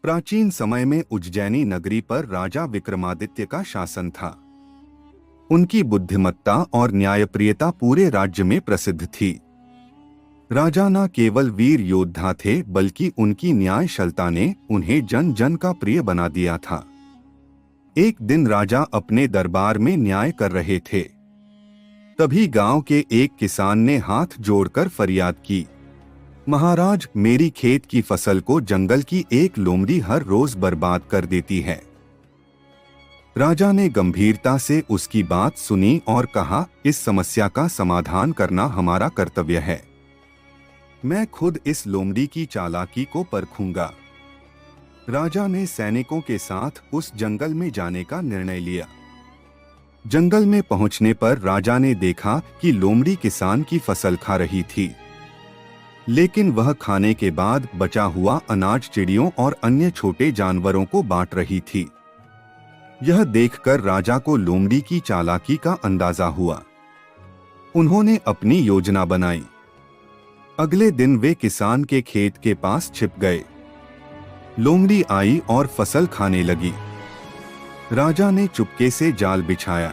प्राचीन समय में उज्जैनी नगरी पर राजा विक्रमादित्य का शासन था। उनकी बुद्धिमत्ता और न्यायप्रियता पूरे राज्य में प्रसिद्ध थी। राजा न केवल वीर योद्धा थे बल्कि उनकी न्यायशीलता ने उन्हें जन जन का प्रिय बना दिया था। एक दिन राजा अपने दरबार में न्याय कर रहे थे। तभी गांव के एक किसान ने हाथ जोड़कर फरियाद की, महाराज, मेरी खेत की फसल को जंगल की एक लोमड़ी हर रोज बर्बाद कर देती है। राजा ने गंभीरता से उसकी बात सुनी और कहा, इस समस्या का समाधान करना हमारा कर्तव्य है। मैं खुद इस लोमड़ी की चालाकी को परखूंगा। राजा ने सैनिकों के साथ उस जंगल में जाने का निर्णय लिया। जंगल में पहुंचने पर राजा ने देखा कि लोमड़ी किसान की फसल खा रही थी, लेकिन वह खाने के बाद बचा हुआ अनाज चिड़ियों और अन्य छोटे जानवरों को बांट रही थी। यह देखकर राजा को लोमड़ी की चालाकी का अंदाजा हुआ। उन्होंने अपनी योजना बनाई। अगले दिन वे किसान के खेत के पास छिप गए। लोमड़ी आई और फसल खाने लगी। राजा ने चुपके से जाल बिछाया,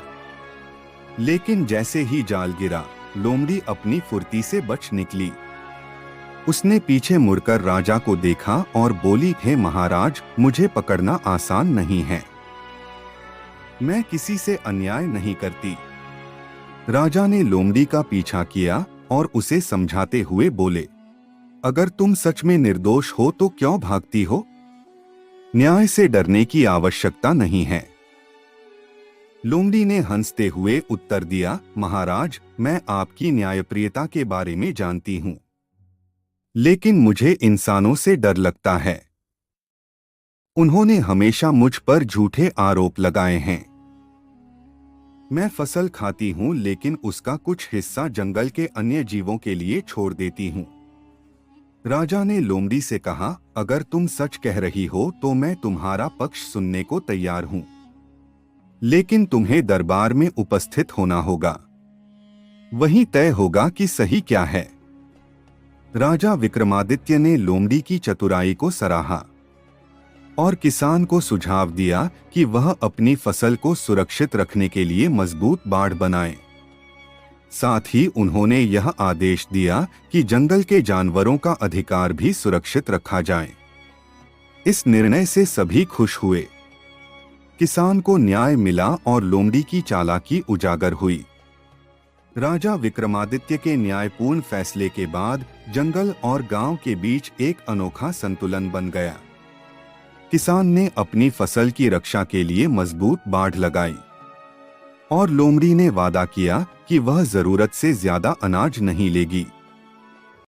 लेकिन जैसे ही जाल गिरा, लोमड़ी अपनी फुर्ती से बच निकली। उसने पीछे मुड़कर राजा को देखा और बोली, हे महाराज, मुझे पकड़ना आसान नहीं है। मैं किसी से अन्याय नहीं करती। राजा ने लोमड़ी का पीछा किया और उसे समझाते हुए बोले, अगर तुम सच में निर्दोष हो तो क्यों भागती हो? न्याय से डरने की आवश्यकता नहीं है। लोमड़ी ने हंसते हुए उत्तर दिया, महाराज, मैं आपकी न्यायप्रियता के बारे में जानती हूं, लेकिन मुझे इंसानों से डर लगता है। उन्होंने हमेशा मुझ पर झूठे आरोप लगाए हैं। मैं फसल खाती हूं, लेकिन उसका कुछ हिस्सा जंगल के अन्य जीवों के लिए छोड़ देती हूं। राजा ने लोमड़ी से कहा, अगर तुम सच कह रही हो तो मैं तुम्हारा पक्ष सुनने को तैयार हूं, लेकिन तुम्हें दरबार में उपस्थित होना होगा। वहीं तय होगा कि सही क्या है। राजा विक्रमादित्य ने लोमड़ी की चतुराई को सराहा और किसान को सुझाव दिया कि वह अपनी फसल को सुरक्षित रखने के लिए मजबूत बाड़ बनाए। साथ ही उन्होंने यह आदेश दिया कि जंगल के जानवरों का अधिकार भी सुरक्षित रखा जाए। इस निर्णय से सभी खुश हुए। किसान को न्याय मिला और लोमड़ी की चालाकी उजागर हुई। राजा विक्रमादित्य के न्यायपूर्ण फैसले के बाद जंगल और गांव के बीच एक अनोखा संतुलन बन गया। किसान ने अपनी फसल की रक्षा के लिए मजबूत बाड़ लगाई और लोमड़ी ने वादा किया कि वह जरूरत से ज्यादा अनाज नहीं लेगी।